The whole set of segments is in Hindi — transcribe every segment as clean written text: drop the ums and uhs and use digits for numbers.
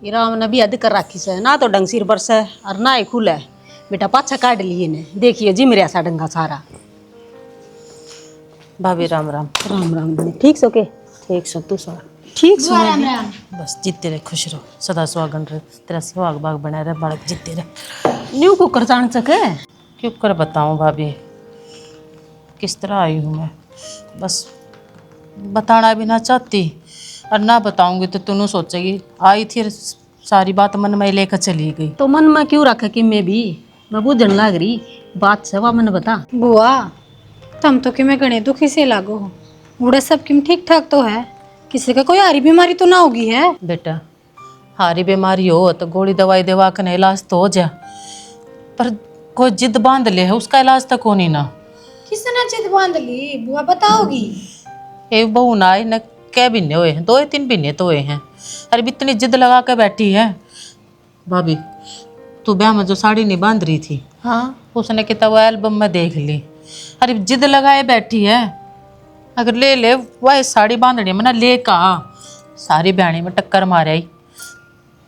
राम ने भी हद कर राखी से ना तो डंग सिर बरस है और ना ही खुला है। बेटा पाछा काट लिए ने देखिए जिम रहा सा डंगा सारा। भाभी राम राम। राम राम ठीक सो के ठीक सो तू सो ठीक सो राम राम। बस जीते रहे खुश रहो सदा सुहागन रहे तेरा सुहाग बाग बना रहे बालक जीते रहे। न्यू कुकर जान सके क्यों कर बताऊं भाभी किस तरह आई हूँ मैं। बस बताना भी ना चाहती और ना बताऊंगी तो तू सोचेगी आई थी और सारी बात मन में लेकर चली गई। तो मन में क्यों रखे कि मैं बुझन लाग रही बात से वा मन बता। बुआ तुम तो कि मैं गणे दुखी से लागो हो बूढ़ा सब किम ठीक ठाक तो है किसी का कोई हारी बीमारी तो ना होगी है। बेटा हारी बीमारी हो तो गोली दवाई दवा कर इलाज तो हो जा पर कोई जिद बांध ले है उसका इलाज तक हो नहीं ना। किसने जिद बांध ली बुआ बताओगी। एक बहू ना आई न कै महीने हुए हैं 2 या 3 महीने तो हुए हैं। अरे इतनी जिद लगा के बैठी है। भाभी तू ब्याह में जो साड़ी नहीं बांध रही थी हाँ उसने कितना वो एल्बम में देख ली। अरे जिद लगाए बैठी है अगर ले ले वह साड़ी बांधनी मना ले का सारी बहनी में टक्कर मार आई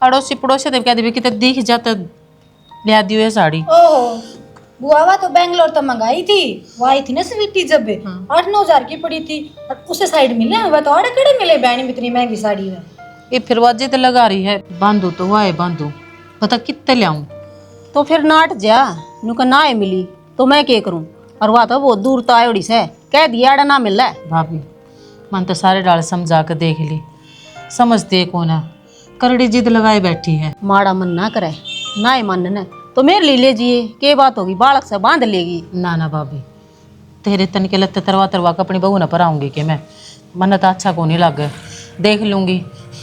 अड़ोसी पड़ोसी तो कह दे कि दिख जाता लिया दी हुई साड़ी। ओहो बुआ वा तो बेंगलोर तो मंगाई थी वो आई थी ना स्वीटी जब 8-9 हजार की पड़ी थी और उसे साइड मिले वह तो आड़े कड़े मिले बहनी में इतनी महंगी साड़ी है। ये फिर वह जिद लगा रही है बांधू तो वाह बांधू पता कितने लियाऊं। तो फिर नाट जा नुका ना ही मिली तो मैं क्या करूं और वह तो बहुत दूर तो आयोड़ी से कह दिया आड़ा ना मिल रहा है। भाभी मन तो सारे डाल समझा कर देख ली समझते कौन है करड़ी जिद लगाए बैठी है। माड़ा मन ना करे ना ही मन ने तो मेरे लिए ले जिए के बात होगी बालक से बांध लेगी। ना ना भाभी तेरे तन के लत्ते तरवा तरवा के अपनी बहू न पर आऊंगी कि मैं मन तो अच्छा को नहीं लग देख लूंगी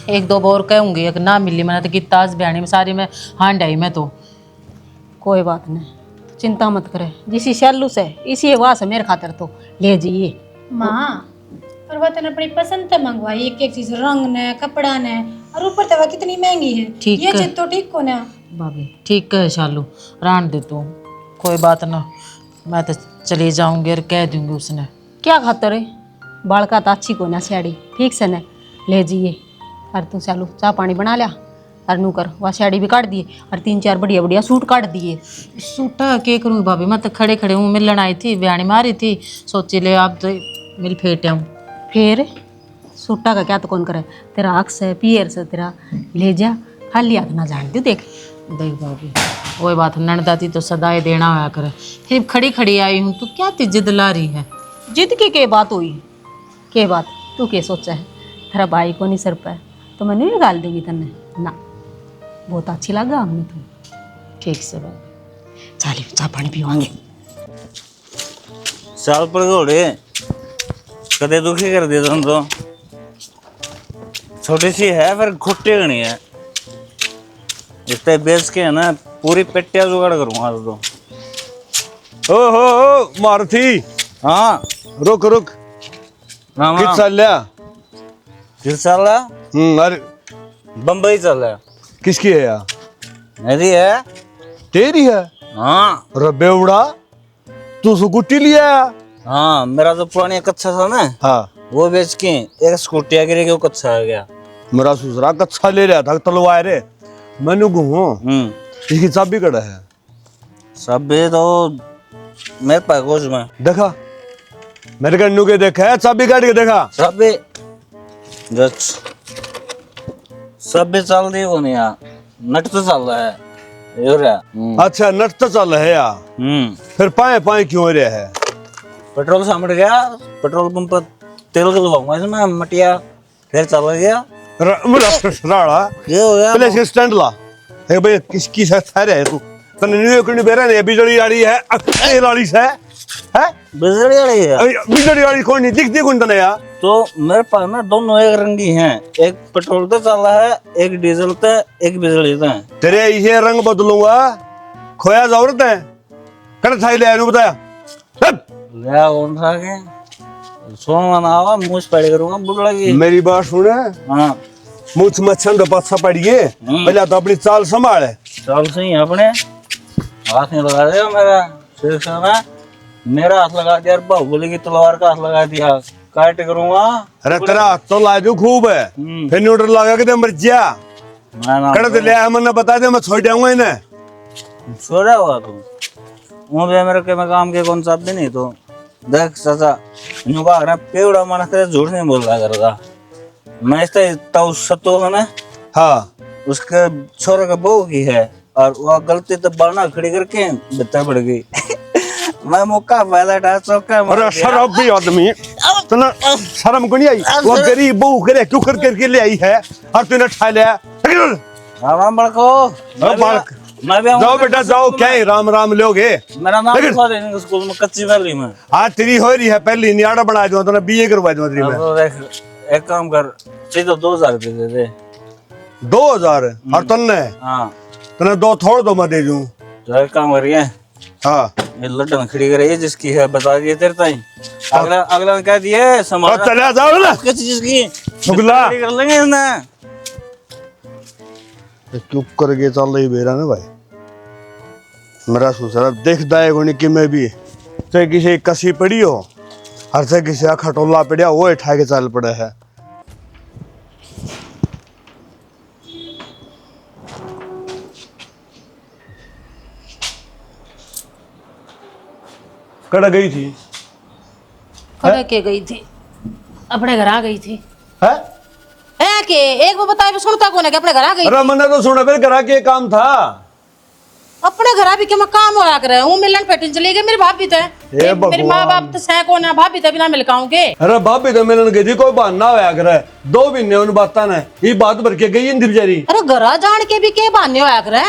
1-2 बार कहूंगी एक ना मिली मैंने तो गीता आज बयानी में सारी में हांड आई मैं तो। कोई बात नहीं चिंता मत करे जिसी शैलू से इसी वाह से मेरे खातर तो ले जाइए। माँ और वह तने अपनी पसंद से मंगवाई एक एक चीज रंग ने कपड़ा ने और ऊपर तो वह कितनी महंगी है। ठीक ये है। जिद तो ठीक को ना भाभी ठीक है शालू रान दे तू कोई बात ना मैं तो चली जाऊंगी और कह दूंगी उसने। क्या खातर है बालका तो अच्छी को ना स्याड़ी ठीक से न ले जाइए और तू चालू चाह पानी बना लिया और नू कर वह स्याड़ी भी काट दिए और 3-4 बढ़िया बढ़िया सूट काट दिए। सूटा के करूँगी भाभी मैं तो खड़े खड़े हूँ मिलने आई थी बयानी मारी थी सोची ले आप तो मिल फेट आऊँ। फिर सूटा का क्या तो कौन करे तेरा आँख से पियर से तेरा ले जा खाली हाथ ना जान दे देख देख भाभी वही बात ननदाती तो सदाई देना होया करे फिर खड़ी खड़ी आई हूँ तो क्या ती जिद ला रही है। जिद की के बात हुई के बात तू के सोचा है तेरा भाई को नहीं सर पाए तो मैं नहीं निकाल दूंगी तन्ने ना बहुत अच्छी लगा हमने तुम ठीक से भाभी चाली चाह पानी पीवांगे। साल पर घोड़े कदे दुखी कर दिया तुम तो छोटी सी है फिर घुट्टे गणी है जितने बेच के है ना पूरी पेटिया जुगाड़ करूंगा तो। ओ मारुति हाँ रुक रुक राम कित राम चल लिया फिर चल रहा अरे बम्बई चल रहा किसकी है यार मेरी है। तेरी है हाँ रब्बे उड़ा तू स्कूटी लिया हाँ मेरा जो पुरानी कच्चा था ना हाँ वो बेच के एक स्कूटी गिरी के वो कच्चा आ गया। मेरा ससुरा कच्छा ले रहा था तलवार रे मैंने घूमो इसकी चाबी कड़ा है सब भी तो मेरे पास कुछ में देखा मेरे कन्नू के देखा है चाबी काट के देखा सब भी सब भी चल रही वो नहीं यार नट तो चल रहा है ये रहा। अच्छा नट तो चल है यार फिर पाए पाए क्यों हो रहा है पेट्रोल सामने गया पेट्रोल पंप पर तेल डलवाऊंगा इसमें मटिया फिर चल गया राड़ा ये हो गया पहले से स्टैंड ला है भाई किसकी से थारे है तू तने न्यू कोनी बेरा ने बिजली वाली है ये वाली से है बिजली वाली है बिजली वाली कौन नहीं दिखती कौन तने यार तो मेरे पास ना दोनों एक रंगी हैं एक पेट्रोल पे चल रहा है एक डीजल पे एक बिजली पे। तेरे ये रंग बदलूंगा खोया जरूरत है कर थाई ले बताया ले कौन सा के सोना ना आवा मुझ पड़ी करूंगा बुढ़ लगी। मेरी बात सुने हाँ मुझ मच्छन पाछा पड़िए पहले तो अपनी चाल संभाले चल सही अपने हाथ नहीं लगा देगा मेरा सिर से ना मेरा हाथ लगा दिया बाहुबली की तलवार का हाथ लगा दिया काट करूंगा। अरे तेरा हाथ तो लाजू खूब है फिर न्यूट्रल लगा के मर जा मैं ना कड़े ले आया मन्ना बता दे मैं छोड़ जाऊंगा इन्हें। छोड़ा हुआ तू वो भी मेरे के मैं काम के कौन सा भी नहीं तो देख चाचा न्यू का ना पेड़ा माना तेरे झूठ नहीं बोल रहा करेगा। मैं इससे तो सतो है ना हाँ उसके छोरे का बहू की है और वो गलती तो बाना खड़ी करके बिता पड़ गई। मैं मौका फायदा उठा चौका मार अरे दिया। शराब भी आदमी तना शर्म को नहीं आई वो गरीब बहू करे क्यों करके ले आई है और तूने ठा लिया। राम बड़को बालक मैं भी जाओ बेटा जाओ क्या है राम राम लोगे। मेरा नाम लिखवा देंगे स्कूल में कच्ची वाली में। आज तेरी हो रही है पहली नियाड़ा बना दूं तो बीए करवा दूं तेरी अब में। तो देख एक काम कर सीधे 2000 रुपये दे दे। 2000 और तन्ने हाँ तने दो थोड़ दो मैं दे दूं। तो एक काम करिए हाँ ये लड्डन खड़ी करे जिसकी है बता दिए तेरे ताई अगला अगला ने कह दिए और समाज चले जाओ ना किस चीज की शुक्ला खड़ी कर लेंगे ना। क्यों करके चल रही बेरा ना भाई मेरा ससुरा देखता है कोनी कि मैं भी चाहे किसी कसी पड़ी हो हर से किसी का खटोला पड़ा वो उठा के चल पड़ा है। कड़ गई थी कड़े के गई थी अपने घर आ गई थी है है के एक बार बताए सुनता कौन है कि अपने घर आ गई अरे मैंने तो सुना फिर करा के काम था। अपने घर भी क्या मैं काम होया कर हूँ मिलन पेटन चली गई मेरी भाभी तो हे मेरे माँ बाप तो सह कौन है भाभी तो बिना मिल के अरे भाभी तो मिलन गई थी कोई बहाना होया करे 2 महीने उन बात ने ये बात भर के गई इंदी बेचारी। अरे घर जान के भी के बहाने होया कर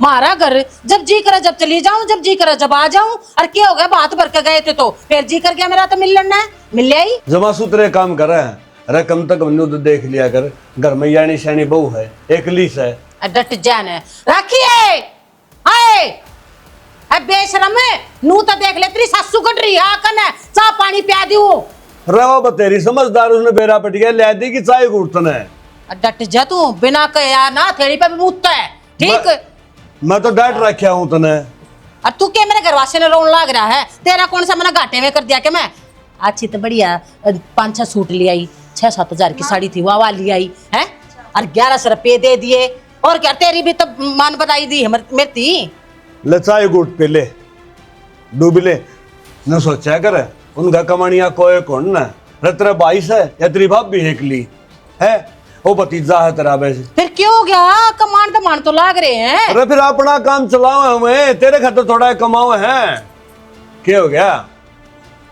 मारा घर जब जी करे जब चली जाऊं जब जी करे जब आ जाऊं और क्या हो गया बात भर के गए थे तो फिर जी कर गया मेरा तो मिल लेना है मिल आई जमा सूत्रे काम कर रहे हैं। अरे कम तक हमने तो देख लिया कर घर में यानी शैनी बहू है एकली से डट जान है राखिए आए अब बेशरम है नू तो देख ले तेरी सासू कट रही है कन चाह पानी पिया दूं रवा बतेरी समझदार उसने बेरा पट गया ले दी कि चाय घुटना है। डट जा तू बिना कहे ना थेड़ी पे भी मुतता है ठीक मैं तो डांट रखा हूं तने और तू क्या मेरे घरवासे ने रोन लग रहा है तेरा कौन सा मैंने घाटे में कर दिया कि मैं अच्छी तो बढ़िया 5-6 सूट ले आई 6-7 हजार की साड़ी थी वाह ले आई है और 1100 रुपये दे दिए और क्या तेरी भी तो मान बताई दी मेरी ले चाय घुट पे ले डूब ले न सोचा कर उनका कमानिया कोई कौन ना तेरा 22 है या तेरी भाभी भी एकली है वो भतीजा है तेरा वैसे फिर क्यों हो गया कमान तो लाग रहे हैं अरे फिर अपना काम चलाओ हमें तेरे खातर थोड़ा कमाओ है क्या हो गया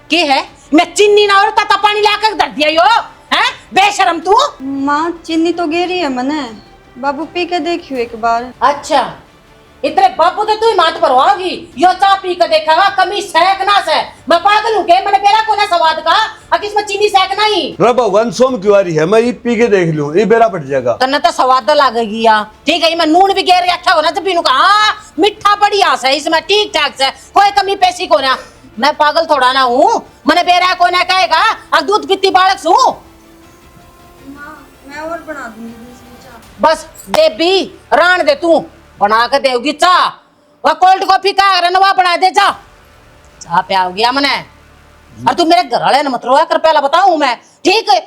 के है मैं चीनी ना और तता पानी लाकर धर दिया यो हैं बेशरम तू माँ चीनी तो गिरी है मने बाबू पी के देखियो एक बार। अच्छा इतने बाबू तो तू ही मात भरवाओगी यो चाह पी के देखेगा कमी सहक ना से मैं पागल हूँ के मैंने बेरा को ना स्वाद का अब इसमें चीनी सहक नहीं रे भगवान सोम की वारी है मैं ये पी के देख लूं ये बेरा पट जाएगा तन्ने तो स्वाद लागेगी या ठीक है मैं नून भी गेर अच्छा होना जब पीनू का हाँ मिठा बढ़िया से इसमें ठीक ठाक से कोई कमी पैसी को ना मैं पागल थोड़ा ना हूँ मैंने बेरा को ना कहेगा अब दूध पीती बालक सू मैं और बना दूंगी दूसरी चाय। बस देवी रान दे तू बना के देगी चाह वह कोल्ड कॉफी का रनवा बना दे चाह पे आओ गया मने और तू मेरे घर वाले ने मत रोया कर पहला बताऊं मैं ठीक है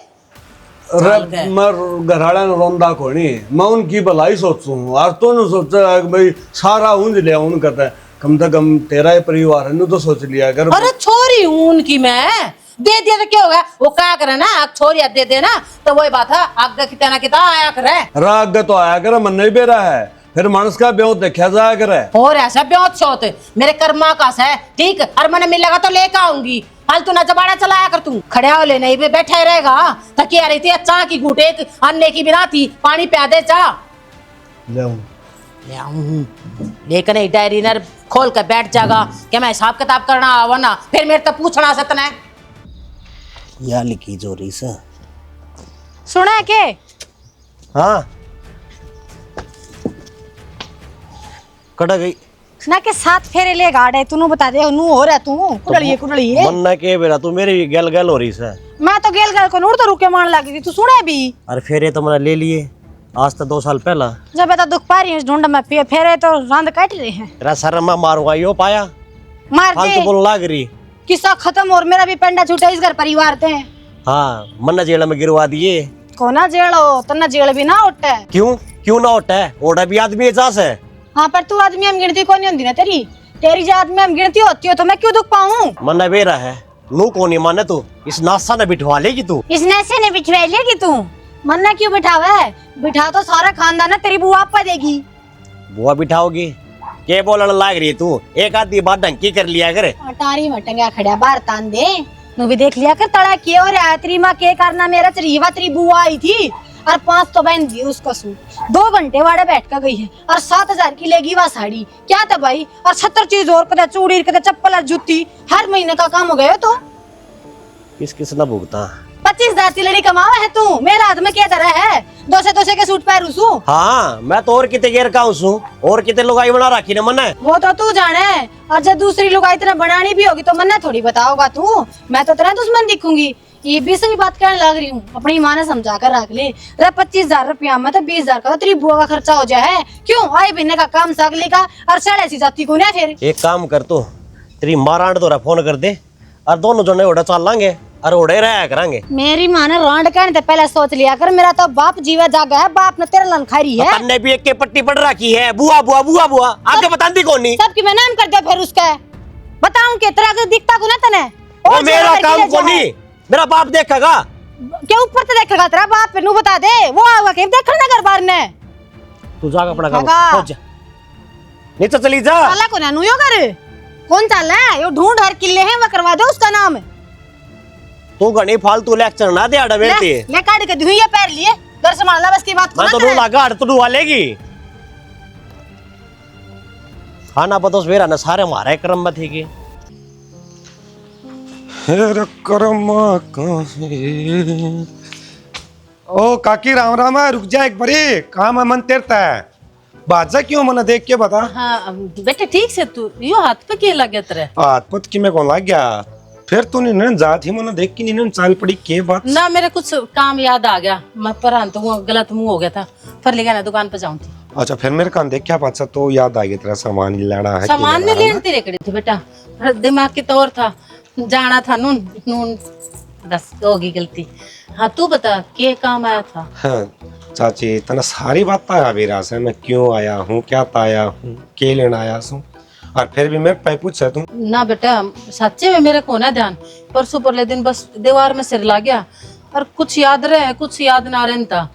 अरे मैं घराड़ा ने रोंदा कोनी मैं उनकी भलाई सोचूं और तू न सोचा भाई सारा ऊंज लिया उन कहता है कम से कम तेरा ही परिवार है तो सोच लिया कर। अरे छोरी हूं उनकी मैं दे दिया तो क्या होगा वो क्या करे ना छोरिया दे देना तो वही बात है आगे कितना कितना आया करे राग तो आया कर मन नहीं बेरा है फिर मानस का ब्यों देखा जाया करे और ऐसा ब्योत शोत मेरे कर्मा का है ठीक और मैंने मिलेगा तो लेकर आऊंगी फालतू ना जबाड़ा चलाया कर तू खड़ा हो ले नहीं भी बैठा ही रहेगा थकी आ रही थी चाह की घूट एक अन्ने की बिना थी पानी पिया दे चाह ले आऊं लेकिन एक डायरी नर खोल कर बैठ जाएगा क्या मैं हिसाब किताब करना आवा ना फिर मेरे तो पूछना सतना या लिखी जोरी से सुना है के हाँ कटा गई ना के 7 फेरे ले गाड़े तूनु बता दे नू हो रहा तू कुड़लिए मन ना के बेरा तू मेरी गल गल हो रही से मैं तो गेल गल को नूर तो रुके मान लगी थी तू सुने भी अरे फेरे तो मैंने ले लिए आज तो 2 साल पहला जब मैं तो दुख पा रही हूँ ढूंढ में पिए फेरे तो रंद काट रहे हैं तेरा सर मैं मारूंगा यो पाया मार फालतू दे बोल लाग रही किस्सा खत्म और मेरा भी पेंडा छूटा इस घर परिवार थे हाँ मन्ना जेल में गिरवा दिए कोना जेल हो तना जेल भी ना उठे क्यों क्यों ना होता है, ओड़ा भी आदमी एजाज है। हाँ पर तू आदमी हम गिनती कौन नहीं होती ना तेरी तेरी जो आदमी हम गिनती होती हो तो मैं क्यों दुख पाऊं? मन बेरा है नू को नहीं माने तू, इस नासा ने बिठवा लेगी तू। इस नशे ने बिठवा लेगी तू? मन्ना क्यों बिठावा है? बिठा तो सारा खानदान है, तेरी बुआ आपा देगी। बुआ बिठाओगी? के बोलने लाग रही है तू, एक आधी बात ढंग की कर लिया करे। अटारी मटंगा खड़ा बाहर तान दे, तू भी देख लिया कर तड़ा के और तेरी माँ के करना मेरा चरीवा तेरी बुआ आई थी और 5 तो बहन दी उसको सूट 2 घंटे वाड़े बैठ कर गई है और 7,000 की लेगी वह साड़ी क्या था भाई, और 70 चीज और कदे चूड़ी कदे चप्पल और जूती हर महीने का काम हो गया तो किस किस ना भुगता। 25,000 की लड़ी कमावा है तू, मेरा हाथ में क्या तरह है 200 के सूट पहनू सू। हाँ मैं तो और कितने गेर का हूँ, और कितने लुगाई बना रखी ने मन। वो तो तू जाने, और जब दूसरी लुगाई तेरा बनानी भी होगी तो मन्ना थोड़ी बताओगा तू, मैं तो तेरा दुश्मन दिखूंगी। ये भी सही बात कहने लग रही हूँ, अपनी माँ ने समझा कर रख ले। 25,000 रुपया में तो 20,000 का तो तेरी बुआ का खर्चा हो जाए। क्यों आए बिन्ने का काम सगले का और साढ़े सी जाती को ना फिर। एक काम कर तू, तेरी मारांड तोरा फोन कर दे और दोनों जने ओढ़े चल लांगे और ओढ़े रहा करांगे। मेरी माँ ने रांड कहने से पहले सोच लिया कर, मेरा तो बाप जीवा जागा है, बाप ने तेरा लन खाई है। तन्ने भी एक के पट्टी पड़ रखी है, बुआ बुआ बुआ बुआ आगे बताती कौन नहीं। सबकी मैं नाम कर दिया फिर उसका बताऊं के तेरा अगर दिखता को ना तने वो मेरा काम कौन नहीं, मेरा बाप देखेगा। क्या ऊपर से देखेगा तेरा बाप, फिर नू बता दे वो आवा के देखना ना घर बार ने। तू जाकर अपना काम जागा। पहुंच जा, नीचे चली जा। साला को ना नु यो कर कौन चाला है यो ढूंढ हर किले है वो करवा दे उसका नाम। तू घनी फालतू लेक्चर ना दे आड़ा बेटी। ले काट के धुइया पैर लिए घर संभालना बस की बात को मैं ना तो करे। रो लगा तो डुआ लेगी। खाना बदोस मेरा न सारे मारे क्रम में थी की ओ काकी राम राम है, रुक जा एक बारी, काम है मन तेरता है। बाजा क्यों मना देख के बता। हाँ बेटे ठीक से तू यो हाथ पे क्या लगे तेरे? हाथ पत की मैं कौन लग गया, फिर तू नहीं जात ही मना देख की नहीं चाल पड़ी के बात। ना मेरे कुछ काम याद आ गया, मैं पर तो वो गलत मुंह हो गया था, फिर लेके ना दुकान पे जाऊँ थी। अच्छा फिर मेरे कान देख क्या बात सा तो याद आ गया तेरा सामान ही लाना है। सामान नहीं लेने तेरे कड़ी थी बेटा, दिमाग की तौर था जाना था नून नून बस होगी गलती। हाँ तू बता के काम आया था? हाँ चाची तना सारी बात आया मेरा से, मैं क्यों आया हूँ क्या आया हूँ के लेना आया हूँ, और फिर भी मेरे पे पूछा तुम। ना बेटा सच्चे में मेरे को ना ध्यान, परसों परले दिन बस दीवार में सिर ला गया और कुछ याद रहे कुछ याद ना रहे था।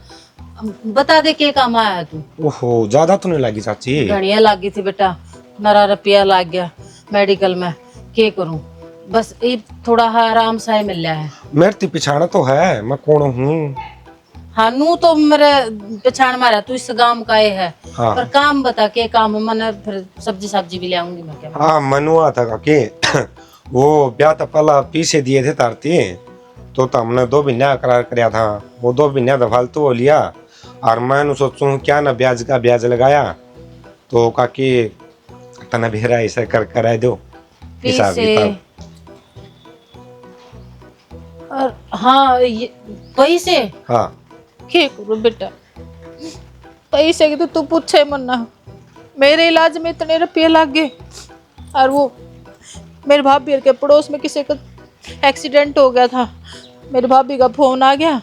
बता दे के काम आया तू? ओहो ज्यादा तो नहीं लगी चाची? घड़िया लग गई थी बेटा, मेरा रुपया लग गया मेडिकल में, के करूं बस ये थोड़ा आराम सा ही मिल रहा है। मेरे ती पिछाड़ा तो है, मैं कौन हूँ। हाँ नू तो मेरे पछाण मारा तू इस गांव का ही है। हाँ। पर काम बता के काम है, मैंने फिर सब्जी भी ले आऊंगी मैं क्या। हाँ मनुआ था काकी वो ब्याह तो पहला पीछे दिए थे तारती तो हमने 2 महीना करार कराया था, वो 2 महीना तो फालतू हो लिया और मैं सोचूं क्या ना ब्याज का ब्याज लगाया तो काकी तना भेरा ऐसा कर कराए दो हिसाब किताब। और हाँ ये पैसे हाँ के करो बेटा, पैसे की तो तू पूछे मन्ना, मेरे इलाज में इतने रुपये लग गए और वो मेरे भाभी के पड़ोस में किसी का एक्सीडेंट हो गया था, मेरे भाभी का फोन आ गया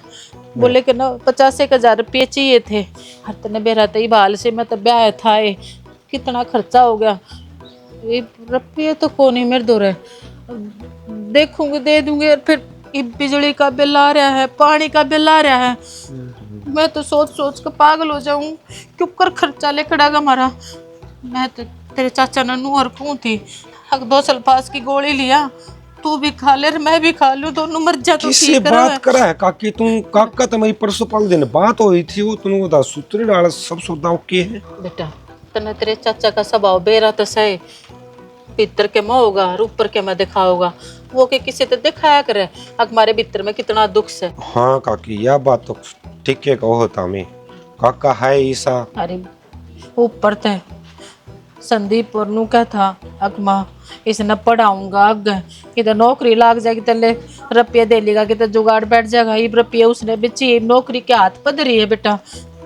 बोले कि ना 85,000 रुपये चाहिए थे। हर तने बेरा तई बाल से मैं तो ब्याह था ये कितना खर्चा हो गया, ये रुपये तो कौन नहीं मेरे दो रहे, देखूंगी दे दूंगी। और फिर ये बिजली का बिल आ रहा है, पानी का बिल आ रहा है, मैं तो सोच सोच कर पागल हो जाऊं क्यों कर खर्चा लेकर आगा हमारा। मैं तो तेरे चाचा नन्नू और कौन थी, 2 सल्फास की गोली लिया, तू भी खा ले मैं भी खा लूं, दोनों मर जा तो किससे ठीक बात करा है काकी तुम? काका तुम्हारी परसों पल दिन बात हुई थी, वो तुमको बता सूत्र डाल सब सौदा ओके है। बेटा तने तेरे चाचा का स्वभाव बेरा तो सही, भीतर के मैं होगा और ऊपर के मैं दिखाओगा, वो के किसी तो दिखाया करे हमारे भीतर में कितना दुख से। हाँ काकी यह बात तो ठीक है कहो हमें, काका है ईसा। अरे ऊपर थे संदीप और नू क्या था अगमा इसने पढ़ाऊंगा अग किधर नौकरी लाग जाएगी तले रुपये दे लेगा, किधर जुगाड़ बैठ जाएगा, ये रुपये उसने बेची नौकरी के हाथ पद रही है बेटा,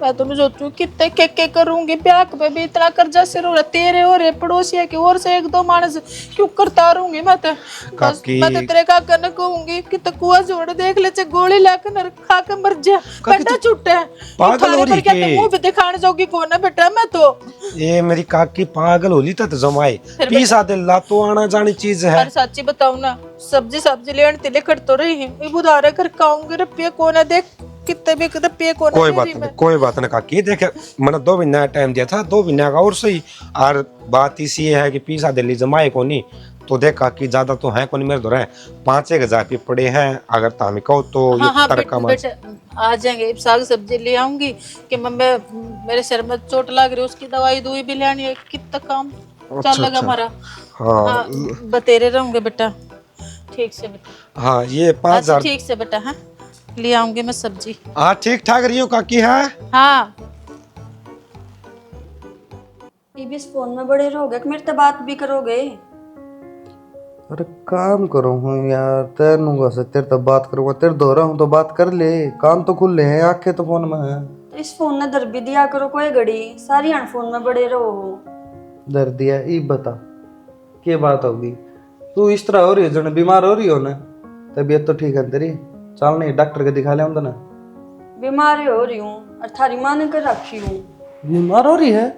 मैं तो नहीं सोचू कितने के करूंगी ब्याह पे भी इतना कर्जा सिर हो रहा तेरे हो रहे पड़ोसिया के और से एक दो मानस क्यों करता रहूंगी मैं तो बस काकी- मैं तो तेरे काका ने कहूंगी कि तो कुआ जोड़ देख ले चे गोली लाकर नर खा के मर जा बेटा छुट्टा है पागल हो रही क्या के? मुंह भी दिखाने जोगी कौन है बेटा मैं तो ये मेरी काकी पागल होली तो जमाए पीसा दे ला तो आना जानी चीज है। अरे सच्ची बताऊं ना सब्जी लेने तिले कर तो रही हूँ ये बुधारे कर खाऊंगी रुपये कौन है देख कितने भी रुपये कौन कोई है बात मेरी नहीं में। कोई बात नहीं काकी देख मैंने 2 महीना टाइम दिया था 2 महीना का और सही। और बात इसी है कि पीसा दिल्ली जमाए को नहीं तो देख काकी ज्यादा तो है कोनी मेरे दौरे 5-1 पे पड़े हैं अगर तामी कहो तो ये हाँ तरका बेटा आ जाएंगे साग सब्जी ले आऊंगी कि मम्मी मेरे सिर में चोट लग रही है उसकी दवाई दुई भी लेनी है कितना काम चल लगा हमारा। हाँ हाँ बतेरे रहूंगे बेटा ठीक से बेटा। हाँ ये 5,000 ठीक से बेटा हाँ ले आऊंगी मैं सब्जी। हाँ ठीक ठाक रही हो काकी है। हाँ ये भी इस फोन में बड़े रहोगे कि मेरे से बात भी करोगे? अरे काम करो हूँ यार तेनूंगा से तेरे तो बात करूंगा तेरे दो रहा हूँ तो बात कर ले कान तो खुले हैं आंखें तो फोन में है। तो इस फोन ने दर भी दिया करो कोई घड़ी सारी हन फोन में बड़े रहो। दर्द दिया ई बता क्या बात होगी तू इस तरह हो रही है जन बीमार हो रही हो ना तबीयत तो ठीक है तेरी चल नहीं डॉक्टर के दिखा ले हम तो ना। बीमार हो रही हूँ और थारी माँ ने कर रखी हूँ। बीमार हो रही है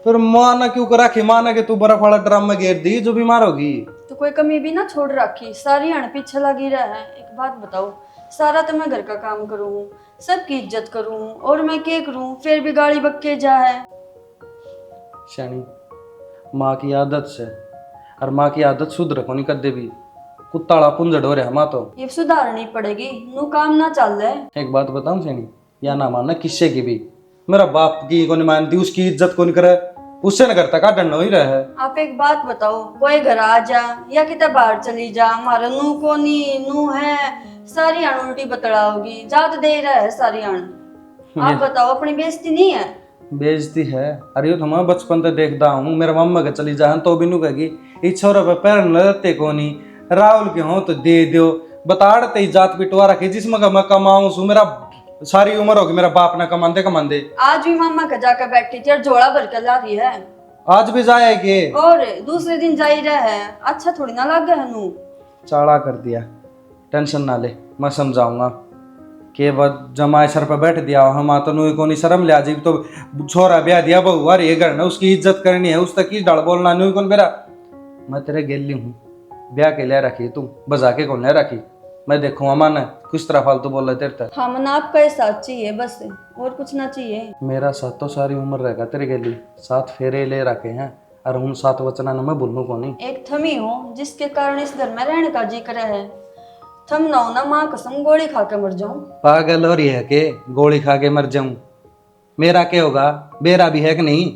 फिर माँ ना क्यों कर रखी माँ ना कि तू बर्फ वाला ड्रम में घेर दी जो बीमार होगी। तो कोई कमी भी ना छोड़ रखी सारी हन पीछे लगी रहा है। एक बात बताओ सारा तो मैं घर का काम करूँ सबकी इज्जत करूँ और मैं क्या करूँ फिर भी गाड़ी बक्के जा है। शानी माँ की आदत से और माँ की आदत सुधर को नहीं कर दे भी कुत्ताड़ा पुंजड़ हो रहा माँ तो ये सुधारनी पड़ेगी नू काम ना चल रहा है। एक बात बताऊं शानी या ना मानना किससे की भी मेरा बाप की को नहीं मानती उसकी इज्जत को नहीं करे उससे न करता का डंडा ही रहा है। आप एक बात बताओ कोई घर आ जा या कितना बाहर चली जा हमारा नू को नहीं नू है सारी आण उल्टी बतड़ाओगी जात दे रहा है सारी आण। आप बताओ अपनी बेइज्जती नहीं है? बेइज्जती है अरे यो तो मैं बचपन से देखता हूँ मेरे मम्मा के चली जा तो भी नू कहेगी इस छोरा पे पैर न रहते को नहीं राहुल के हो तो दे दो बताड़ते ही जात पिटवा रखी जिसमें का मैं कमाऊं सू मेरा सारी उम्र होगी मेरा बाप ना कमांदे आज भी मामा का जाकर बैठी थी और झोला भर कर ला रही है। आज भी जाएगी और दूसरे दिन जा ही रहा है अच्छा थोड़ी ना लग गया है नू। चाड़ा कर दिया टेंशन ना ले मैं समझाऊंगा के बाद जमाए सर पर बैठ दिया हम तो नु को नहीं शर्म लिया जी तो छोरा ब्याह दिया बहु अरे ये घर ना उसकी इज्जत करनी है उस तक की डाल बोलना नु कौन मेरा मैं तेरे गेली हूँ ब्याह के ले रखी तू बजा के कौन ले रखी मैं देखूँ अमान किस तरह फालतू बोल रहे तेरे तक। हाँ मन आपका ही साथ चाहिए बस और कुछ ना चाहिए। मेरा साथ तो सारी उम्र रहेगा तेरे गेली 7 फेरे ले रखे हैं और उन 7 वचना न मैं भूलूं को नहीं। एक थमी हो जिसके कारण इस घर में रहने का जी करे है थम ना हो ना माँ कसम गोली खा के मर जाऊं। पागल हो रही है के गोली खा के मर जाऊं मेरा क्या होगा बेरा भी है कि नहीं।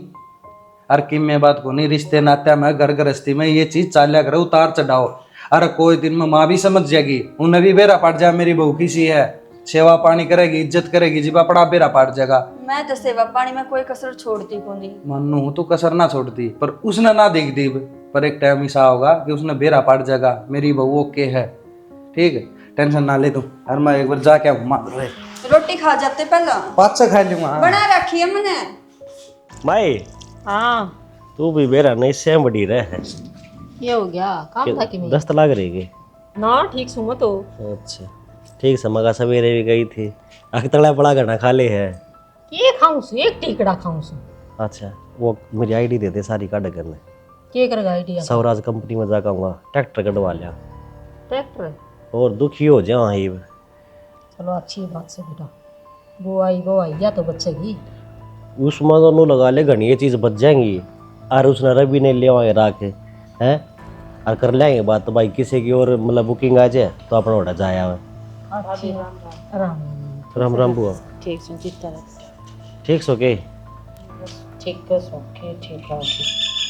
अरे किम में बात को नहीं रिश्ते नाते में घर गृहस्थी में ये चीज चाल्या करो उतार चढ़ाओ अरे कोई दिन में माँ भी समझ जाएगी उन्हें भी बेरा पड़ जाए मेरी बहू की सी है सेवा पानी करेगी इज्जत करेगी जी बड़ा बेरा पड़ जाएगा। मैं तो सेवा पानी में कोई कसर छोड़ती को नहीं। मनु तो कसर ना छोड़ती पर उसने ना देख दी पर एक टाइम ऐसा होगा कि उसने बेरा पड़ जाएगा मेरी बहू ओके है ठीक है टेंशन ना ले तू। अरे मैं एक बार जाके रोटी खा जाते पहला 5 खा लूंगा बना रखी है मैंने। माई हाँ तू भी बेरा नहीं सेम बड़ी रहे ये हो गया काम था कि नहीं दस्त लाग रही है ना ठीक सुनो तो अच्छा ठीक से मगा सवेरे भी गई थी अखतड़ा पड़ा घना खा ले है ये खाऊं सु एक टिकड़ा खाऊं सु। अच्छा वो मेरी आईडी दे दे सारी काट करने के करेगा आइडिया स्वराज कंपनी में जा कहूँगा ट्रैक्टर कटवा लिया ट्रैक्टर और दुखी हो जाओ ही चलो अच्छी बात से बेटा वो आई या तो बचेगी उसमें दोनों लगा ले घनी ये चीज़ बच जाएंगी और उसने रवि ने ले आए राख हैं और कर लेंगे बात तो भाई किसी की और मतलब बुकिंग आ जाए तो अपना ऑर्डर जाया अच्छी राम राम बुआ ठीक से चित्ता ठीक सो के ठीक है सोके ठीक है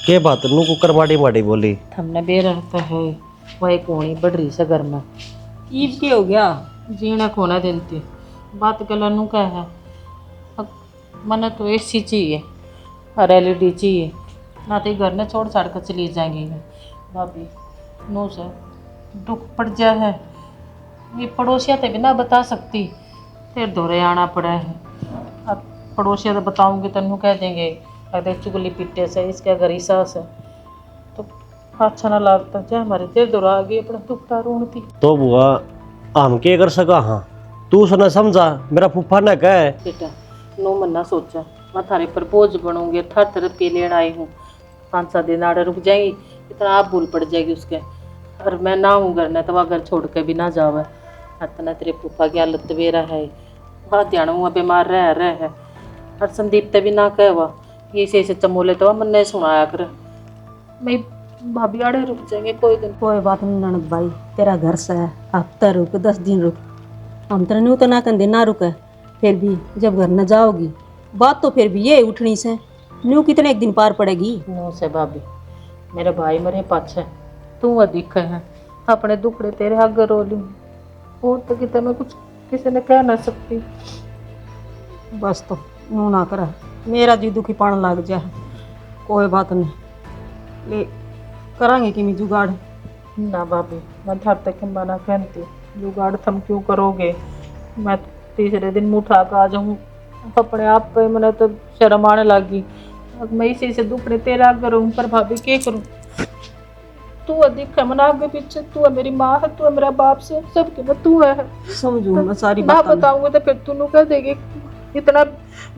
के बात नू कुकर माड़ी माड़ी बोली हमने बे रहता है वही कोणी बढ़ रही से घर में ईद के हो गया जीना खोना देती बात गलनू का है मन तो एसी चाहिए और एलईडी चाहिए ना तो घर में छोड़ छाड़ कर चली जाएंगी भाभी नो से दुख पड़ जा है ये पड़ोसिया तो भी ना बता सकती फिर दौरे आना पड़ा है पड़ोसिया तो बताऊंगी तेन कह देंगे अरे चुगली पिट्टे से इसके घर ही सास है, तो अच्छा ना लगता चाहे हमारे देर दूर आ गई अपना दुखड़ा रोती। तो बुआ हम के कर सका। हाँ तू सुना समझा मेरा फूफा ने कहे बेटा नो मन्ना सोचा मैं थारे पर बोझ बनूंगी, थर थर पे लेने आई हूँ, 5-7 दिन आड़े रुक जाएगी, इतना आप भूल पड़ जाएगी उसके, और मैं ना हूँ घर ने तो वह घर छोड़ के भी ना जावे। इतना तेरे फूफा की हालत बेरा है, वह ध्यान हुआ बीमार रह है, और संदीप ते भी ना कह हुआ ये से चमोले तो मन ने सुनाया कर, मैं भाभी आड़े रुक जाएंगे कोई दिन। कोई बात नहीं ननद भाई, तेरा घर से है, हफ्ता रुक 10 दिन रुक, हम तेरे न्यू तो ना कंदे ना रुके, फिर भी जब घर न जाओगी बात तो फिर भी ये उठनी से न्यू कितने एक दिन पार पड़ेगी। नो से भाभी मेरे भाई मरे पाछे तू अधिक है, अपने दुखड़े तेरे आगे रो लूँ और तो कितने मैं कुछ किसी ने कह ना सकती। बस तो मुँह ना कर, मेरा जी दुखी पान लग जाए, कोई बात नहीं ले करांगे कि मैं जुगाड़। ना भाभी मैं थर तक मना कहती, जुगाड़ तुम क्यों करोगे, मैं तीसरे दिन मुँह उठा कर आ जाऊँ अपने आप पे, मैंने तो शर्म आने लगी, अब मैं इसी से दुखड़े तेरे आगे रहूँ, पर भाभी क्या करूँ, तू अधिक है मन आगे पीछे, तू है मेरी माँ है, तू है मेरा बाप से सबके में तू है। समझू मैं सारी ना बात बताऊंगा तो फिर तू कह देगी इतना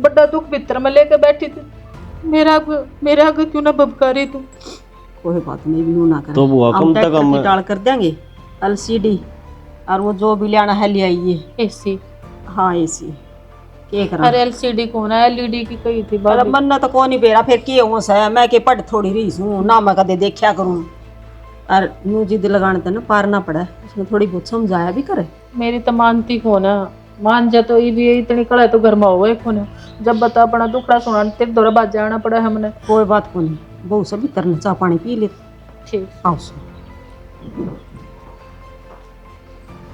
बड़ा दुख भीतर में लेकर बैठी थी, मेरे आगे क्यों ना बबका रही तू। कोई बात नहीं भी ना कर, तो बुआ कम तक हम टाल कर देंगे, LCD और वो जो भी लेना है ले आइए। एसी हाँ AC के करा, अरे LCD कौन है, LED की कही थी अरे भाभी। मन तो कौन ही बेरा फिर किए हो से मैं के पढ़ थोड़ी रही हूँ ना, मैं कदे देखा करूँ, और नू जिद लगाने तो ना पार ना पड़े, उसने थोड़ी बहुत समझाया भी करे। मेरी तो मानती कौन है, मान जा तो ये भी इतनी कड़ा तो घर में हो कौन, जब बता अपना दुखड़ा सुना तेरे दौरा बाज जाना पड़ा है हमने। कोई बात को नहीं, बहु सभी तरह चाह पानी पी ले। ठीक आओ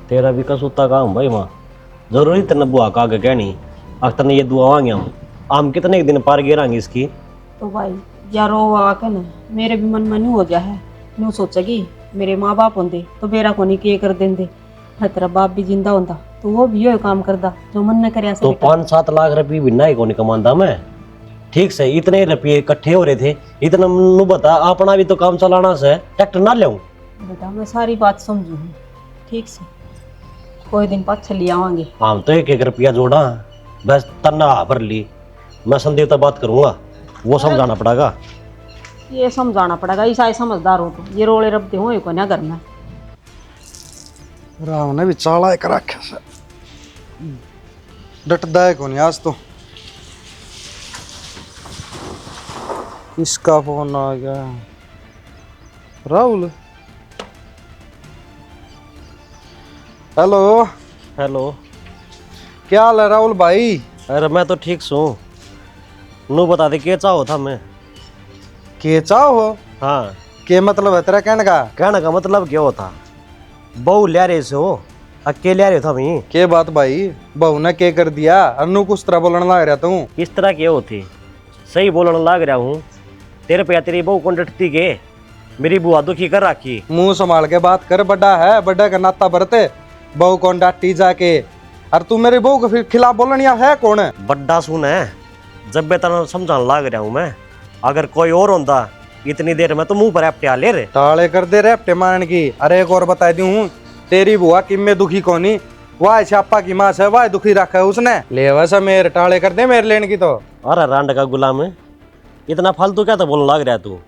तेरा भी कसूता काम भाई माँ, जरूरी तेने बुआ का आगे कहनी, अब तने ये दुआ मांगे हम कितने दिन पार गिरांगे इसकी। तो भाई यार वो आके ना मेरे भी मन में नहीं हो जा है, न्यू सोचेगी मेरे माँ बाप होंगे तो मेरा को नहीं किए कर देंगे, तेरा बाप भी जिंदा होता तो वो भी यो काम करता जो मन ने कर। तो 5-7 लाख रुपये भी ना ही को नहीं कमांदा मैं, ठीक से इतने रुपये इकट्ठे हो रहे थे, इतना नु बता अपना भी तो काम चलाना से ट्रैक्टर ना ले बेटा मैं सारी बात समझू, ठीक से कोई दिन पाछे ले आवांगे। हम तो 1-1 रुपया जोड़ा बस तना भर ली, मैं संदीप से बात करूंगा, वो समझाना पड़ेगा। ये समझाना पड़ेगा, ऐसा समझदार हो तो ये रोले रबते हो को ना घर में। राम ने भी चाला एक रखा से डटदा है कौन आज तो। इसका फोन आ गया, राहुल। हेलो हेलो क्या हाल है राहुल भाई? अरे मैं तो ठीक सू, नू बता दे के चाहो था मैं। के चाहो? हाँ के मतलब है तेरा कहने का मतलब क्या होता, बहु ले रहे से हो अकेले ले रहे था मैं। के बात भाई, बहू ने के कर दिया? अन्नू कुछ तरह बोलने लग रहा तू। किस तरह के होती, सही बोलने लग रहा हूँ, तेरे पे तेरी बहू कौन डटती के, मेरी बुआ दुखी कर रखी। मुंह संभाल के बात कर, बड़ा है, बड़ा का नाता बरते, बहू कौन डांटी जाके, और तू मेरी बहू के फिर खिलाफ बोलनिया है कौन? बड्डा सुन है, जब मैं तेना समझाने लग रहा हूँ मैं, अगर कोई और होता इतनी देर में तो मुंह पर एपटे ले रे टाले कर दे रेपटे मारने की। अरे एक और बता दूं, तेरी बुआ किम्मे दुखी कोनी, वाह छापा की माँ से वाह दुखी रखा है उसने, ले वैसा मेरे टाले कर दे मेरे लेने की तो। अरे रांड का गुलाम है, इतना फालतू क्या तो बोलने लग रहा तू,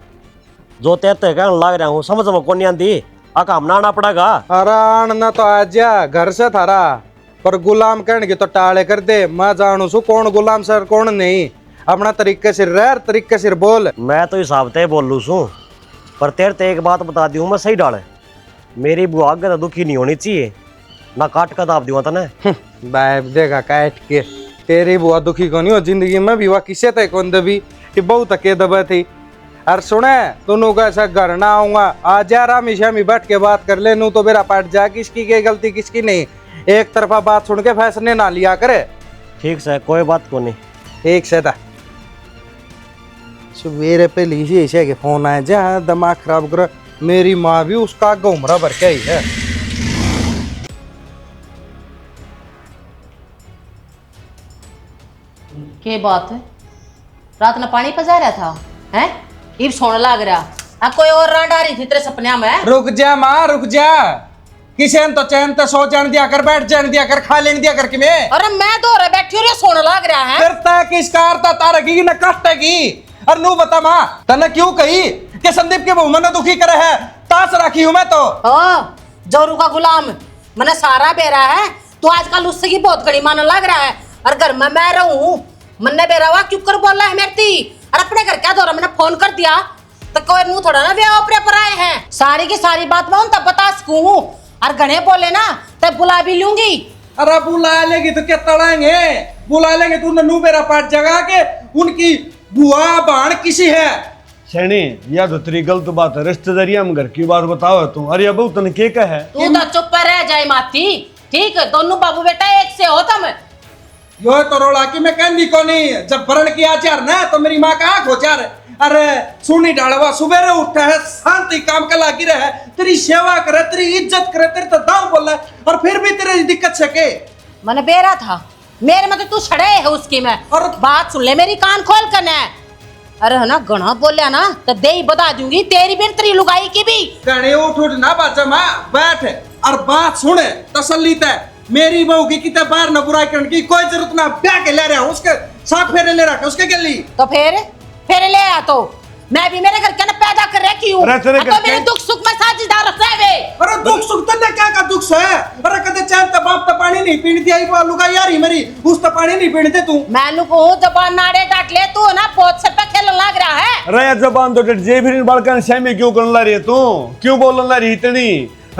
जो तेरे कहने लग रहा हूँ समझ में कौन आती, आका हम आना पड़ेगा। अरे आना तो आ जा घर से थारा, पर गुलाम कहने की तो टाले कर दे, मैं जानू सू कौन गुलाम सर कौन नहीं, अपना तरीके से रह, तरीके से बोल। मैं तो हिसाब ते बोल लू सू, पर तेरे ते एक बात बता दी हूँ मैं सही डाले, मेरी बुआ आगे तो दुखी नहीं होनी चाहिए, ना काट का दाब दूंगा तने। बाप देगा काट के, तेरी बुआ दुखी को नहीं हो जिंदगी में भी, वह किसे तक कौन दबी कि बहुत तक दबा थी। और सुने दोनों का ऐसा घर ना आऊंगा, आज आराम शामी बैठ के बात कर ले, नू तो मेरा पाट जा किसकी के गलती किसकी नहीं, एक तरफा बात सुन के फैसले ना लिया करे। ठीक से कोई बात को नहीं, ठीक से था सवेरे पे लीजिए ऐसे के फोन आए जहाँ दिमाग खराब कर, मेरी माँ भी उसका घूमरा भर के ही है। के बात है? रात में पानी पजा रहा था हैं? इब सोने लग रहा। अब कोई और रांड आ रही थी तेरे सपने में? रुक जा माँ, रुक जा। किसे तो चैन तो सो जान दिया कर, बैठ जान दिया कर, खा लेने दिया कर कि मैं। अरे मैं तो रे बैठी हूँ, सोने लग रहा है। फिर तय किस कार तार की न कटेगी। और नू बता माँ, तने क्यों कही कि संदीप के बहु मन दुखी करे है? तास रखी हूं मैं तो। ओ जोरू का गुलाम मैंने सारा बेरा है। तू आजकल उससे की बहुत कड़ी मानने लग रहा है। और घर में मैं रहूं मन्ने बेरा हुआ क्यों कर बोल रहा है मेरी ती? और अपने घर क्या दौरा मैंने फोन कर दिया तो कोई नू थोड़ा ना ब्याह ऊपर पर आए हैं। सारी की सारी बात मैं उन तब बता सकूं। और घने बोले ना तब बुला भी लूंगी। अरे बुला लेगी तो क्या तड़ाएंगे? बुला लेंगे तू नू बेरा पाट जगा के उनकी बुआ बाण किसी है। सैनी या तो तेरी गलत बात है, रिश्तेदारी हम घर की बात बताओ तू। अरे अब तने के का है? तू तो चुप रह जाए माती। ठीक है दोनों बाबू बेटा एक से हो तुम। यो तो रोला की मैं कहनी को नहीं। जब भरण की आचार ना तो मेरी माँ का आंख हो चार। अरे सुनी डालवा सुबह उठा है, शांति काम का लागी रहे, तेरी सेवा करे, तेरी इज्जत करे, तेरे तो दाम बोल रहा है और फिर भी तेरी दिक्कत छके। मैंने बेरा था मेरे में तो तू छड़े है उसकी में। और बात सुन ले मेरी, कान खोल कर न। अरे है ना गणा बोलिया ना तो दे ही बता दूंगी तेरी भी तेरी लुगाई की भी। गणे उठ उठ ना बाजा माँ, बैठ और बात सुने तसल्ली तय। मेरी बहू की कितने बार न बुराई करने की कोई जरूरत ना। ब्याह के ले रहा हूँ उसके साथ फेरे ले रहा उसके गली। तो फिर ले आ तो मैं भी मेरे घर के ना पैदा कर रखी हूँ। तो मेरे दुख सुख में साझेदार रहे। अरे दुख सुख तो क्या का दुख है? अरे कदे चैन तो बाप तो पानी नहीं पीने दिया ही लुगा यारी मेरी उस तो पानी नहीं पीने दे तू। मैं को जबान नाड़े डाट ले तू ना बहुत से पे खेलने लग रहा है। अरे जबान तो जे फिर बालकन सेमी क्यों करने ला रही है तू? क्यों बोलने ला रही इतनी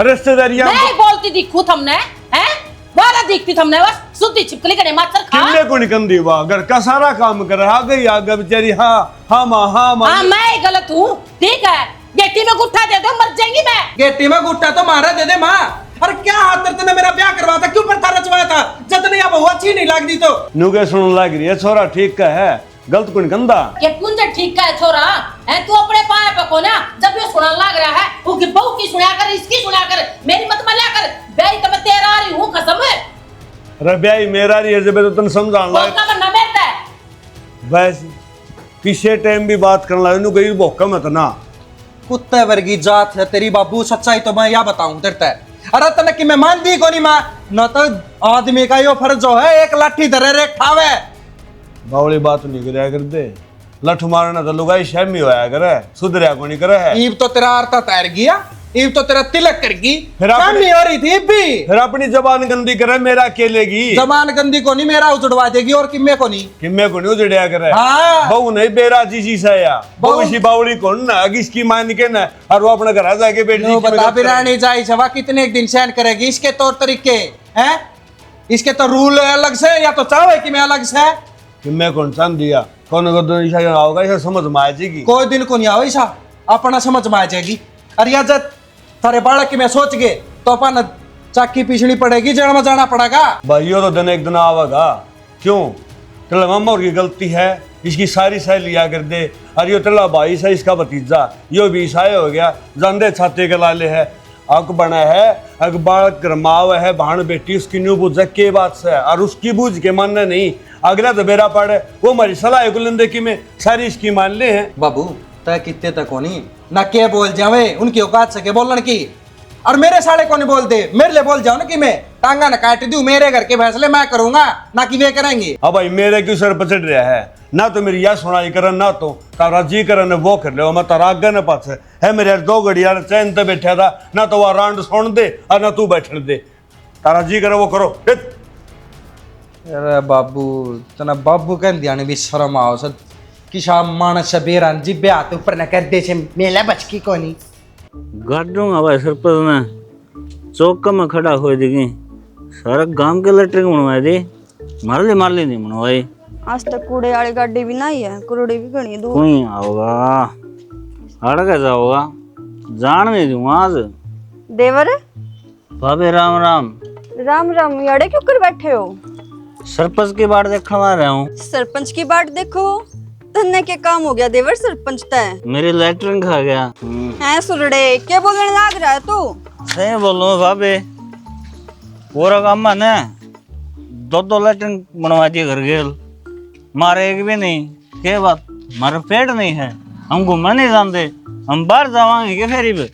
रिश्तेदारी? मैं बोलती दिखू तुमने हैं? बारा दिखती तुमने बस सुती छिपकली करे माचर खा। किन्ने को निकल दी वाह घर का सारा काम कर रहा गई आगे बेचारी। हाँ माँ मैं गलत हूँ ठीक है। गेटी में गुट्ठा दे दो मर जाएंगी मैं। गेटी में गुट्टा तो मारा दे दे माँ। अरे क्या हाथ तेरे मेरा ब्याह करवाया था? क्यों पर रचवाया था? जतने अब हुआ अच्छी नहीं लगती तो नु के सुन लग रही है छोरा ठीक का है, गलत कुन गंदा ये कुंज ठीक का है छोरा है। तू अपने पाए पे को ना जब ये सुना लग रहा है वो की बहू की सुना कर इसकी सुना कर मेरी मत मल्या कर। बेई तो मैं तेरा आ रही हूँ कसम है। अरे ब्याई मेरा रही है जब तो तन समझान लग बोलता बनना मेरता है। बस किसी टाइम भी बात करने लगे नु कहीं भोका मत ना। कुत्ते वर्गी जात है तेरी बाबू। सच्चाई तो मैं या बताऊं तेरे ते। अरे तने कि मैं मान दी को नहीं माँ न तो आदमी का यो फर्ज जो है एक लाठी धरे रे ठावे। बावली बात नहीं करया कर दे। लठ मारना तो लुगाई शर्मी होया करे, सुधरिया को नहीं करे है। ईब तो तेरा अर्था तैर गया, ईब तो तेरा तिलक करगी। फिर अपनी हो रही थी भी फिर अपनी जबान गंदी करे मेरा अकेलेगी। जबान गंदी को नहीं मेरा उजड़वा देगी और किम्मे को नहीं। किम्मे को नहीं उजड़िया करे। हाँ। बहू नहीं बेराजी सी सा या बहू सी बावली कौन ना अगी इसकी मान के ना और वो अपने घर आ जाके बैठ नो बता बिरानी जाई छवा कितने एक दिन सहन करेगी? इसके तौर तरीके हैं, इसके तो रूल अलग से या तो चाहे कि मैं अलग से कि मैं कौन सा दिया कौन को दो निशा आओगा इसे समझ में आ जाएगी। कोई दिन को नहीं आओ ऐसा अपना समझ में आ जाएगी। अरे या जब तारे बालक की मैं सोच गए तो अपन चाकी पीछनी पड़ेगी, जड़ में जाना पड़ेगा। भाइयों तो दिन एक दिन आवेगा। क्यों तेरा मामा की गलती है? इसकी सारी सहेली लिया कर दे। अरे यो तेरा भाई सा इसका भतीजा यो भी ईसाई हो गया जानदे छाते के लाले है अक बना है अक बालक रमाव है भाण बेटी उसकी न्यू बुझ के बात से और उसकी बूझ के मानना नहीं। अगला तो बेरा पड़े वो हमारी सलाह को लेंदे कि मैं सारी इसकी मान ले हैं। बाबू तय कितने तक होनी ना के बोल जावे उनकी औकात से के बोलने की। और मेरे साले को नहीं बोल दे, मेरे लिए बोल जाओ ना कि मैं टांगा न काट दूं। मेरे घर के फैसले मैं करूंगा ना कि वे करेंगे। अब भाई मेरे क्यों सर पचड़ रहा है? ना तो मेरी यह सुनाई करन ना तो तारा जी करन वो कर ले मैं तारा आगे न पास है। मेरे दो घड़िया चैन ते बैठा था ना तो वह रांड सुन दे और ना तू बैठने दे। तारा जी करे वो करो। अरे बाबू तना बाबू कह दिया भी शर्म आओ सर किसा मानस बेरान जी ब्याह तो ऊपर न कर दे से मेला बचकी को नहीं गाड़ूंगा भाई सरपंच ने चौक में खड़ा हो देगी सारा गांव के लटरिंग बनवाए दे मार ले नहीं बनवाए। आज तक कूड़े वाली गाड़ी भी नहीं है, कूड़े भी घनी दूर। कोई आओगा अड़ के जाओगा जान नहीं दूंगा आज। देवर भाभी राम राम। राम राम याड़े क्यों कर बैठे हो? सरपंच की बाट देखा रहा हूँ। सरपंच की बाट देखो धन्ने के काम हो गया देवर सरपंच तय। मेरी लैटरिन खा गया है सुरड़े क्या बोलने लग रहा है तू? सही बोलो भाभी पूरा काम मैंने दो लैटरिन बनवा दिए घर गेल मारे एक भी नहीं। क्या बात, हमारा पेट नहीं है, हम घूमने नहीं जानते, हम बाहर जावांगे क्या फेरी पे?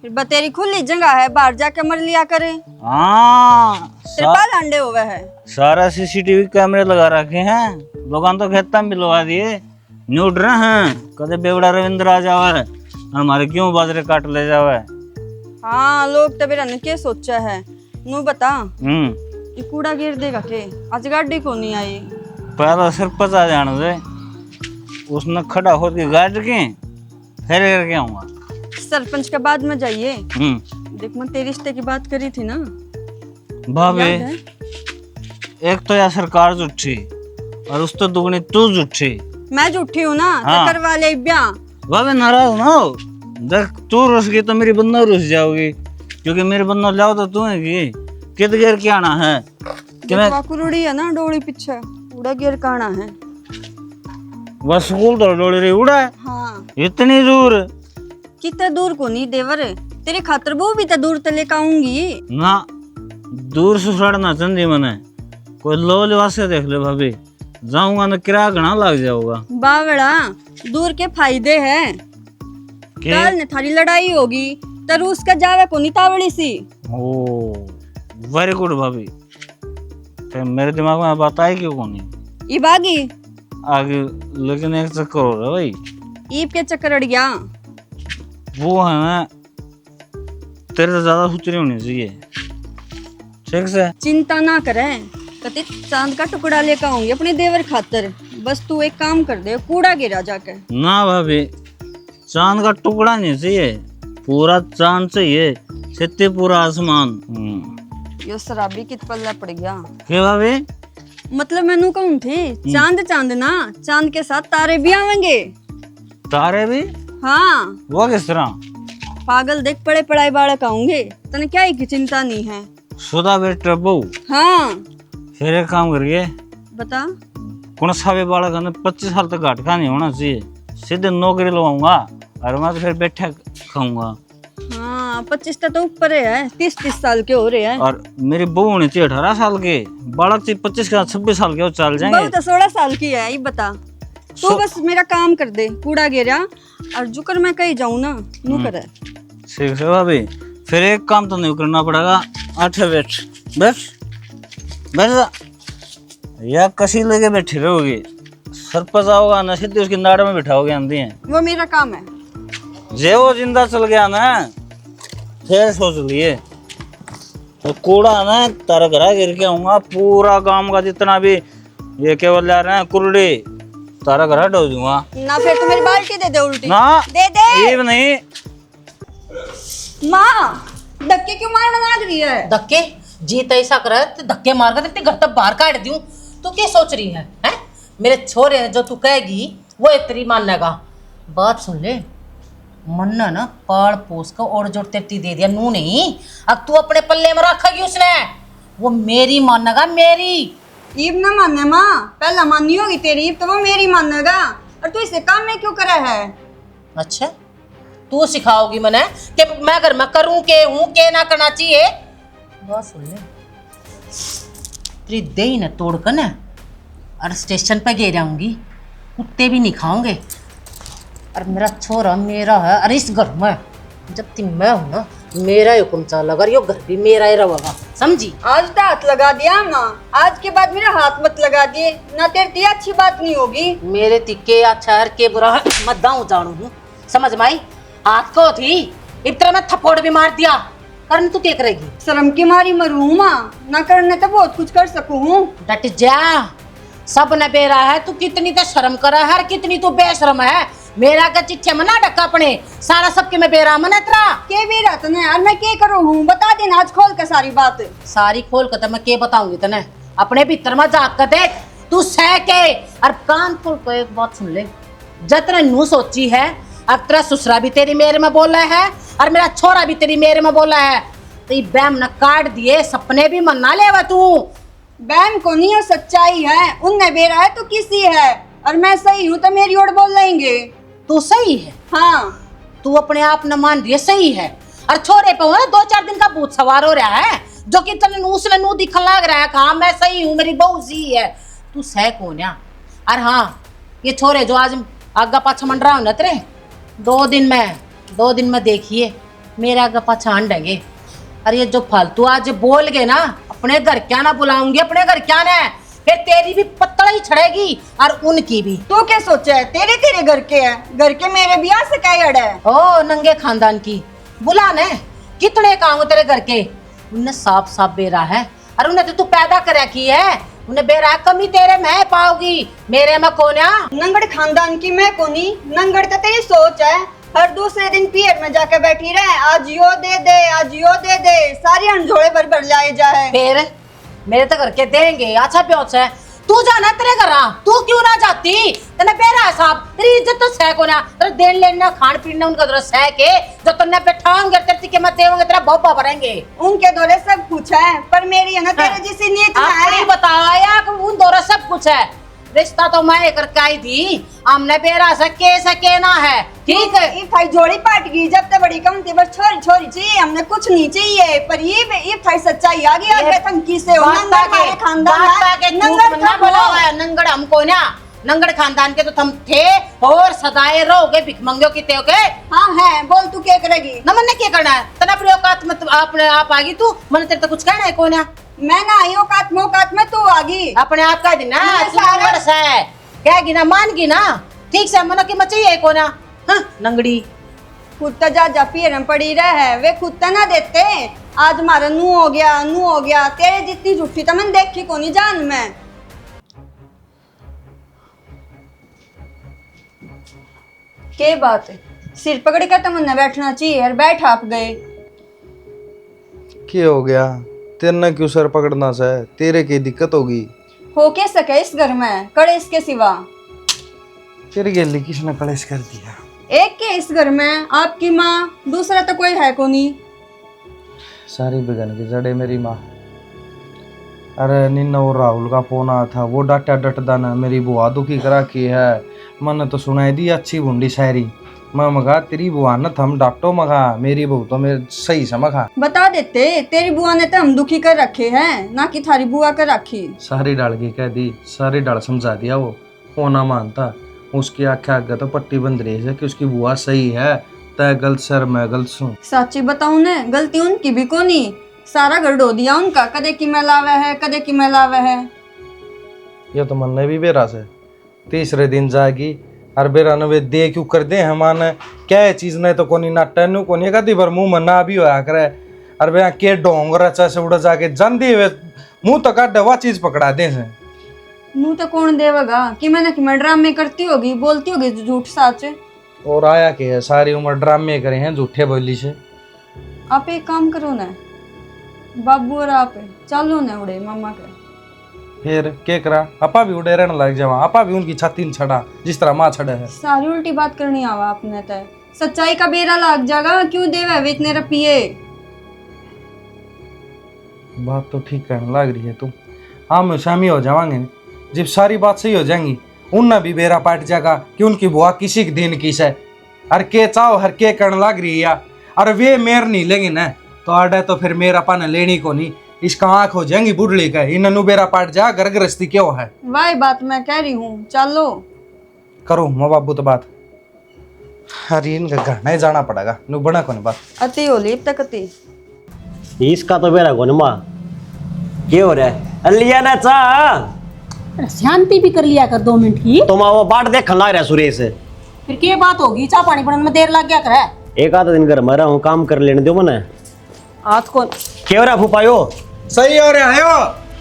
फिर बतेरी खुली जगह है, बाहर जाके मर लिया करे। हाँ, तिरपाल अंडे हुए है। सारा सीसीटीवी कैमरे लगा रखे हैं, लोगों तो खेता में भी लगा दिए। न्यूट रहे हैं, कदे बेवड़ा रविंद्र आ जावे, हमारे क्यों बाजरे काट ले जावे। हाँ, लोग तो मेरा ने क्या सोचा है। नू बता, हम्म, ये कूड़ा गिर देगा के? आज गाड़ी को नहीं आई। पहला सरपंच आ जाने दे, उसने खड़ा होकर गाड़ के फिर करके आऊंगा। सरपंच के बाद में जाइए। देख, मैं तेरे रिश्ते की बात करी थी ना भाभी, याद है? एक तो यार सरकार झूठी और उस तो दुगनी तू झूठी। मैं झूठी हूँ ना, हाँ। तो करवा ले ब्याह। भाभी नाराज ना हो, देख तू रुस गई तो मेरी बंदा रुस जाओगी, क्योंकि मेरे बंदा लाओ तो तू है कि कित गिर के आना है कि मैं कुरुड़ी है ना डोली पीछे, उड़ा गिर काना है। बस स्कूल तो डोली रही उड़ा है। हाँ, इतनी दूर कितने दूर को नहीं देवर, तेरे खातर वो भी तो दूर तले आऊंगी ना, दूर से सड़ना चंदी मने कोई लो लिवा से देख ले भाभी, जाऊंगा ना किराया घना लग जाऊंगा। बावड़ा, दूर के फायदे हैं। कल ने थारी लड़ाई होगी तो रूस का जावे को नहीं तावड़ी सी। ओ वेरी गुड भाभी, तो मेरे दिमाग में बात आई क्यों कोनी ई बागी आगे, लेकिन एक चक्कर हो रहा भाई, ईब के चक्कर अड़ गया। वो है ना तेरे से ज्यादा सुथरी होनी चाहिए, ठीक से। चिंता ना करे, कति चांद का टुकड़ा लेकर आऊंगी अपने देवर खातर। बस तू एक काम कर दे, कूड़ा गिरा जाके। ना भाभी, चांद का टुकड़ा नहीं चाहिए, पूरा चांद चाहिए, सिद्धि पूरा आसमान। यो शराबी कित पल्ला पड़ गया। क्या भाभी? मतलब मैनू कहूँ थी, चांद चांद ना, चांद के साथ तारे भी आवेंगे। तारे भी? हाँ, वो किस तरह? पागल देख, पड़े पढ़ाई बालक आऊंगे, तने क्या की चिंता नहीं है। सुधा बेटा बहू। हाँ, फिर एक काम करिए, बता। कौन सा भी बालक है 25 साल तक घाट का नहीं होना चाहिए, सीधे नौकरी लगवाऊंगा और मैं तो फिर बैठा खाऊंगा। हाँ, 25 तो ऊपर है, 30 साल के हो रहे हैं। और मेरी बहू होनी चाहिए 18 साल के, बालक चाहिए 25 का 26 साल के, वो चल जाएंगे। बहू तो 16 साल की है, ये बता। तू बस मेरा काम कर दे, कूड़ा गिरा और जुकर मैं कहीं जाऊँ ना, नू करे। ठीक है भाभी, फिर एक काम तो नहीं करना पड़ेगा, आठे बैठ बैठ या कसी लेके बैठी रहोगी, सरपंच आओगा ना सीधे उसकी नाड़ में बिठाओगे आंधी है। वो मेरा काम है। जे वो जिंदा चल गया ना, फिर सोच लिए तो कूड़ा ना तारा घर गिर के आऊंगा, पूरा गांव का जितना भी ये केवल ले रहे हैं कुरड़ी, तारा घर ढो दूंगा ना। फिर तो मेरी बाल्टी दे दे उल्टी। ना, दे दे। ये नहीं। माँ, धक्के क्यों मारने लग रही है? धक्के? जीत ऐसा करे तो धक्के मार कर तेरे घर तक बाहर काट दूं। तू क्या सोच रही है, हैं? मेरे छोरे हैं, जो तू कहेगी वो तेरी मानेगा। बात सुन ले, मन्ना ना पाड़ पोस का और जोड़ तेरी दे दिया, नू नहीं। अब तू अपने पल्ले में रखेगी उसने, वो मेरी मानेगा, मेरी। ईब ना मानने माँ, पहला माननी होगी तेरी ईब, तो वो मेरी मानेगा। और तू इसे काम में क्यों करा है? अच्छा, तू सिखाओगी मैंने कि मैं अगर मैं करूं के हूं के ना करना चाहिए। बात सुन ले, तेरी देही न तोड़ कर ना और स्टेशन पे गिर जाऊंगी, कुत्ते भी नहीं खाओगे। और मेरा छोरा मेरा है, और इस घर में जब तक मैं हूं ना, मेरा ही हुक्म चलेगा, और ये घर भी मेरा ही रहेगा, समझी? आज तो हाथ लगा दिया माँ, आज के बाद मेरा हाथ मत लगा दिए ना, तेरी अच्छी बात नहीं होगी। मेरे तिक्के अच्छा है के बुरा है, मैं दाऊं जानू हूँ, समझ में आई? हाथ को थी इतना मैं थप्पड़ भी मार दिया, करन तू क्या करेगी? शर्म की मारी मरूं माँ, ना करने तो बहुत कुछ कर सकूं। डट जा, सब न बेरा है, तू कितनी तो शर्म करा है, कितनी तू बेशर्म है। मेरा का चिट्ठे मना डका अपने सारा सबके में बेरा मना तेरा के बेरा तने यार, मैं क्या करूं हूँ, बता देना आज खोल के सारी बात। सारी खोल कर तो मैं क्या बताऊंगी तने, अपने भीतर में जाग कर देख तू सह के। और कान खोल को एक बात सुन ले, जतने नू सोची है, अब तेरा ससुरा भी तेरी मेरे में बोला है और मेरा छोरा भी तेरी मेरे में बोला है, तो ये बैम न काट दिए, सपने भी मना लेवा तू। बैम को नहीं, सच्चाई है, उनने बेरा है तो किसी है, और मैं सही हूँ तो मेरी ओर बोल लेंगे। तू सही है? हाँ, तू अपने आप न मान रही है सही है, और छोरे पे ना 2-4 दिन का भूत सवार हो रहा है, जो कि तने उसने नू दिखन लग रहा है, हाँ मैं सही हूँ, मेरी बहू सही है। तू सह कौन है? और हाँ, ये छोरे जो आज आगा पाछा मंड रहा हूं ना तेरे, 2 दिन में देखिए मेरे आगा पाछा अंडेंगे। और ये जो फालतू आज बोल गए ना, अपने घर क्या ना बुलाऊंगी, अपने घर क्या ना, फिर तेरी भी पत्तल ही छड़ेगी और उनकी भी। तू क्या सोचा है? तेरे तेरे घर के है, घर के मेरे भी यहाँ से क्या अड़ है? ओ नंगे खानदान की बुला ने, कितने काम तेरे घर के, उन्हें साफ साफ बेरा है। और उन्हें तो तू पैदा करे की है, उन्हें बेरा कमी तेरे में पाओगी, मेरे में कोन्या। नंगड़ खानदान की मैं कोनी, नंगड़ तो तेरी सोच है। हर दूसरे दिन पियर में जाकर बैठी रहे, आज यो दे दे, आज यो दे दे, सारी अनझोड़े भर लाए जाए। फिर मेरे तो घर के देंगे, अच्छा प्योच है। तू जाना तेरे घर, तू क्यों ना जाती? तेने बेरा साहब, तेरी इज्जत तो सह को ना, तेरे देन लेना खान पीना उनका तो सह के, जो तुमने बैठाओगे तेरे की मत देवोगे, तेरा भोपा भरेंगे। उनके दौरे सब कुछ है, पर मेरी है ना तेरे जैसी नीयत ना है। बताया कि उन दौरे सब कुछ है, रिश्ता तो मैं करके आई थी, हमने बेरा सके ना है, ठीक है। ये थाई जोड़ी पाट गई, जब तक बड़ी कम थी, बस छोरी छोरी चाहिए, हमने कुछ नहीं चाहिए। पर ये थाई सच्चाई आ गई, आगे थंकी से हो नंगड़ हमारे खानदान है, नंगड़ हमको ना, नंगड़ खानदान के तो तुम थे और सदाए रहोगे भिखमंगियों की तेओ के। हाँ है, बोल तू क्या करेगी? न मन ने क्या करना है, तना प्रयोग मत अपने आप आगी तू, मन तेरे तो कुछ कहना है कोना। मैं ना आई औकात मोकात में, तू आगी अपने आप का दिन ना, कहेगी ना, मानगी ना, ठीक से मन की मत चाहिए कोना। हाँ नंगड़ी खुद तो जा पियर पड़ी रहे, वे खुद तो ना देते। आज हमारा नू हो गया, तेरे जितनी झूठी तो मैंने देखी को नहीं जान में। के बात है, सिर पकड़ के तो मन बैठना चाहिए यार, बैठ आप गए। क्या हो गया? तेरे क्यों सर पकड़ना सा? तेरे की दिक्कत होगी? हो के सके इस घर में कड़ेस के सिवा? तेरे गेली किसने कलेश कर दिया? एक के इस घर में आपकी माँ, दूसरा तो कोई है को नहीं। सारी बिगन की जड़े मेरी माँ। अरे निन्ना वो राहुल का फोन आया था, वो डाटा डटदा ना मेरी बुआ दुखी करा की है। मैंने तो सुनाई दी अच्छी बूंदी शायरी, मैं मगा तेरी बुआ न थम डाक्टो मगा, मेरी बहू तो मेरे सही से मगा। बता देते, तेरी बुआ ने तो हम दुखी कर रखे हैं, ना कि थारी बुआ कर रखी। सारी डाल की कह दी, सारी डाल समझा दिया, वो ना मानता। उसकी आख्या आगे तो पट्टी बंद रही है कि उसकी बुआ सही है, तय गलत सर मैं गलत सू। सच्ची बताऊं ने, गलती उनकी भी को नहीं, सारा घर डो दिया उनका, कदे की मैं लावे है, कदे की मैं लावे है। ये तो मन ने भी बेरा से तीसरे दिन जाएगी, और बेरा ने वे दे क्यों कर दे हमान क्या चीज नहीं तो कोनी ना टनु कोनी कदी पर मुंह में ना भी होया करे। और बेरा के डोंगर अच्छा से उड़ जाके जंदी वे मुंह तो काट वा चीज पकड़ा दे से। मुंह तो कौन देवेगा कि मैं ड्रामे करती होगी, बोलती होगी झूठ सच। और आया के है सारी उम्र ड्रामे करे हैं झूठे बोली से। आप एक काम करो ना बाबू, और आप चलो ना उड़े मामा के। फिर के करा आपा भी उड़े रहने लग जावा, आपा भी उनकी छाती न छड़ा जिस तरह माँ छड़े है। सारी उल्टी बात करनी आवा आपने तय, सच्चाई का बेरा लाग जाएगा, क्यों देवे वे इतने रुपये। बात तो ठीक कहने लग रही है तुम, हम शामी हो जावांगे जब सारी बात सही हो जाएंगी, उनने भी बेरा पाट जाएगा कि उनकी बुआ किसी के दिन किस है। हर के चाहो हर के करने लग रही है, और वे मेर नहीं लेंगे ना तो आडे तो फिर मेरा पान लेनी को नहीं, इसका आंख हो जाएंगी बुढ़ली का, इन बेरा पाट जा घर गृहस्थी क्यों है। वही बात मैं कह रही हूँ, चलो करो माँ बाबू तो बात। अरे इनका घर नहीं जाना पड़ेगा, नु बना कौन बात अति होली तक अति। इसका तो बेरा कौन माँ क्या हो रहा है? अलिया ना चा शांति भी कर लिया कर 2 मिनट की। तुम वो बाट देख ला रहा सुरेश, फिर क्या बात होगी, चाय पानी बनाने में देर लग गया करे। एक आधा दिन घर में रहा हूँ, काम कर लेने दो मने। आज को क्यों रहा फुपायो? सही हो रहा है यो,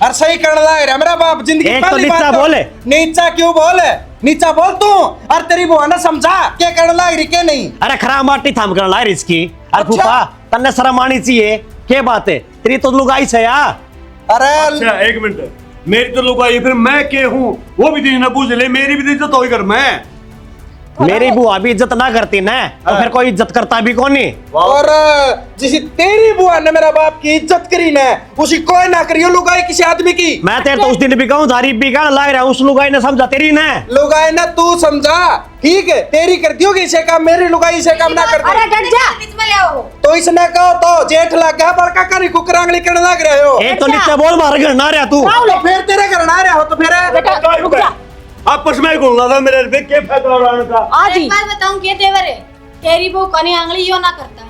और सही करने लग रहा मेरा बाप जिंदगी एक तो पहली नीचा बात तो- बोले। नीचा क्यों बोले? नीचा बोल तू, और तेरी बुआ ने समझा क्या करने लग रही के नहीं। अरे खराब माटी थाम कर ला इसकी। अरे अच्छा। फूफा तन्ने शर्म आनी चाहिए, क्या बात है तेरी तो लुगाई से यार। अरे अच्छा एक मिनट, मेरी तो लुगाई फिर मैं के हूँ वो भी तुझे ना पूछ ले, मेरी भी इज्जत होगी घर में। मेरी बुआ भी इज्जत ना करती ना तो फिर कोई इज्जत करता भी कौन नहीं। और जिसी तेरी बुआ ने मेरा बाप की इज्जत करी ना, उसी कोई ना करियो लुगाई किसी आदमी की। मैं तेरे तो उस दिन भी कहूँ तारीफ भी कहने लग रहा उस लुगाई ने समझा तेरी ने। लुगाई ना तू समझा, ठीक है तेरी करती होगी इसे काम, मेरी लुगाई इसे काम ना करती। अरे डट जा, बीच में ले आओ। तो इसने कहो तो जेठ लग गया बड़का करी कुकरांगली करने लग रहे हो। एक तो नीचे बोल मार घर ना रहा तू। तो फिर तेरे घर ना रहा हो तो फिर आपस में घूमना था मेरे पे, क्या फायदा उड़ाने का? आज एक बात बताऊं क्या तेवर है, तेरी बहू कने आंगली यो ना करता,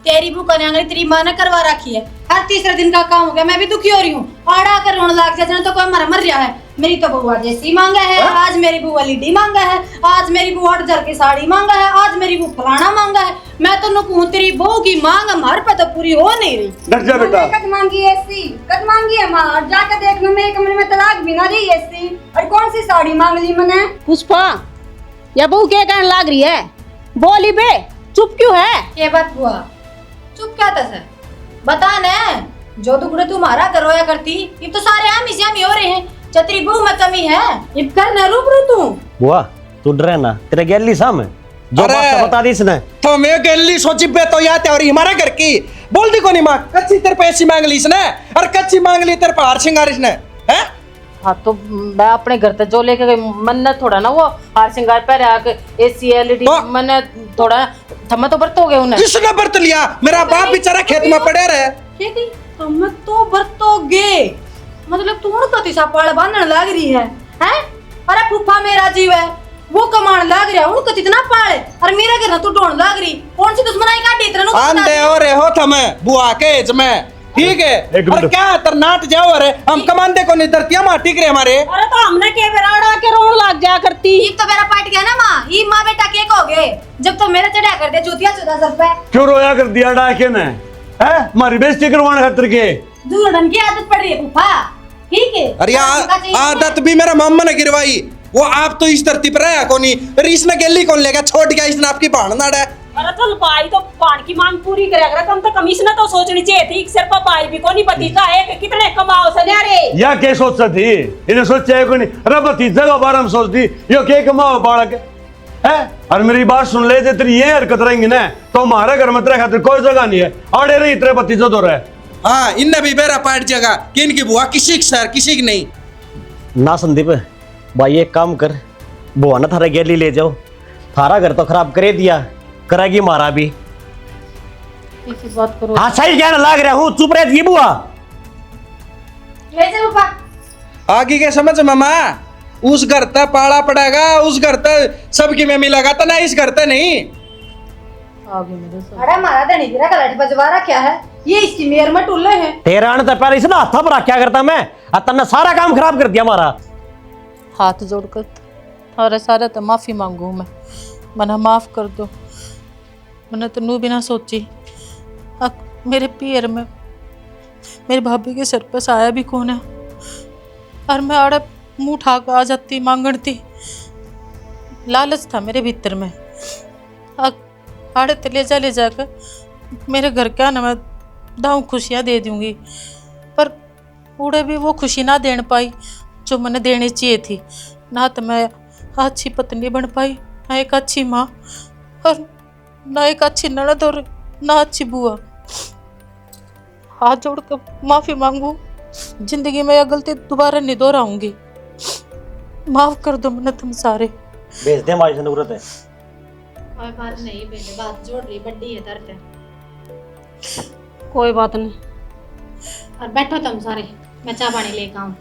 तेरी बहू कने आंगली तेरी माँ ने करवा रखी है। हर तीसरे दिन का काम हो गया, मैं भी दुखी हो रही हूँ। आड़ा कर रोने लग जाए तो कोई मर रहा है। मेरी तो बुआ जैसी मांगा है, आज मेरी बुआ लीडी मांगा है, आज मेरी बुआ 8,000 की साड़ी मांगा है, आज मेरी बुआ फलाना मांगा है। मैं तो नुकूं तेरी बहू की मांग हमारे पे तो पूरी हो नहीं रही। डर जा बेटा। कद मांगी ऐसी, कद मांगी है माँ, और जाकर देखना मेरे कमरे में तलाक भी ना रही ऐसी। और कौन सी साड़ी मांग ली मैंने? पुष्पा, या बहू क्या कहने लाग रही है? बोली बे, चुप क्यों है? ये बात हुआ, चुप क्या था सर, बता न, जो दुखड़े तुम्हारा करवाया करती, ये तो सारे हम ही हो रहे हैं। छतरी बहू में कमी है, इब कर न रूबरू तू। बुआ तू डरे ना, तेरे गैली सामने जो अरे! बात बता दी इसने। तो मैं गली सोची बे तो याद है, और हमारे घर की बोल दी कोनी माँ, कच्ची तेरे पैसी मांग ली इसने, और कच्ची मांग ली तेरे हार श्रृंगार इसने, हैं? हाँ तो मैं अपने घर तक जो लेके गई मन्नत थोड़ा ना वो हार श्रृंगार पे आके एसी एलईडी मैंने थोड़ा थम्मा तो बरत हो गए उन्हें। किसने बरत लिया? मेरा बाप बेचारा खेत में पड़े रहे। खेती तुम तो बरतोगे, मतलब तू उन कति सा पाड़ बांधने लग रही है, हैं? अरे फूफा मेरा जीव है, वो कमाने लग रहा, उनको इतना पाले, और मेरा घर तू ढूंढ लग रही। कौन सी दुश्मनाई काटी इतना? आंधे हो रहे हो तुम बुआ के एज में, ठीक है? और क्या तरनाट जाओ, अरे हम कमांडे को नहीं धरतियां मार टिक रहे हमारे। अरे तो हमने के बेराड़ा के रोन लग जा करती। ये तो मेरा पाट गया ना माँ, ये माँ बेटा के हो गए, जब तो मेरे चढ़ा कर दे चूतिया 14 रुपए। क्यों रोया कर दिया डाके ने? है हमारी बेइज्जती करवाने खातिर के? दूरन की आदत पड़ रही है फूफा, ठीक है? अरे आदत भी मेरा मामा ने गिरवाई, वो आप तो इस धरती पर रहा कोनी, इसने गली कौन लेगा, छोड़ गया इसने आपकी भाण नाड़ है। अरे चल भाई तो बाण की मांग पूरी करेगा, कम तो कमीशन तो सोचनी चाहिए थी, सिर्फ भाई भी कोनी भतीजा है कि कितने कमाओ सन्यारे। या क्या सोचा थी इन्हें, सोचा है कोई नहीं? अरे भतीजा का बारे में सोचती, यो क्या कमाओ बालक है? और मेरी बात सुन ले, तेरी ये हरकत रहेंगी ना तो हमारे घर में तेरे खातिर कोई जगह नहीं है। आड़े रही तेरे भतीजा तो रहे। हाँ इनने भी बेरा पाट जगह कि इनकी बुआ किसी की सर किसी की नहीं ना। संदीप भाई एक काम कर, बुआ ना थारा गैली ले जाओ, थारा घर तो खराब करे दिया, करेगी मारा भी। बात करो। हाँ सही कहने लाग रहा हूँ, चुप रहती बुआ। ले जा फूफा। आगे के समझ मामा, उस घर तक पाड़ा पड़ेगा, उस घर तक सबकी में मिलेगा तो ना, इस घर तक नहीं। आगे मेरे साथ अरे हमारा धनी गिरा कलाटी बजवा रहा क्या है, ये इसकी मेयर में टुल्ले हैं। तेरा आने तो पहले इसने हाथा पर क्या करता मैं, तन्ने सारा काम खराब कर दिया हमारा। हाथ जोड़कर और सारा तो माफी मांगू मैं, मना माफ कर दो। मैंने तो नू बिना सोची मेरे पैर में मेरे भाभी के सर पर साया भी कौन है, और मैं आड़े मुंह उठा कर आ जाती मांगण थी। लालच था मेरे भीतर में, आड़े तो ले जाकर मेरे घर का ना मैं दाऊँ खुशियाँ दे दूँगी, पर उड़े भी वो खुशी ना दे पाई जो मैंने देनी चाहिए थी। ना तो मैं अच्छी पत्नी बन पाई, ना एक अच्छी माँ, और ना एक अच्छी ननद, और ना अच्छी बुआ। हाथ जोड़कर माफ़ी मांगू, जिंदगी में यह गलती दोबारा नहीं दोहराऊंगी। माफ कर दो मैंने तुम सारे। भेज दे, हमारी जरूरत है। कोई बात नहीं बेटे, बात जोड़ रही बड्डी है दर्द है। कोई बात नहीं। और बैठो तुम सारे, मैं चाय पानी लेकर आऊँ।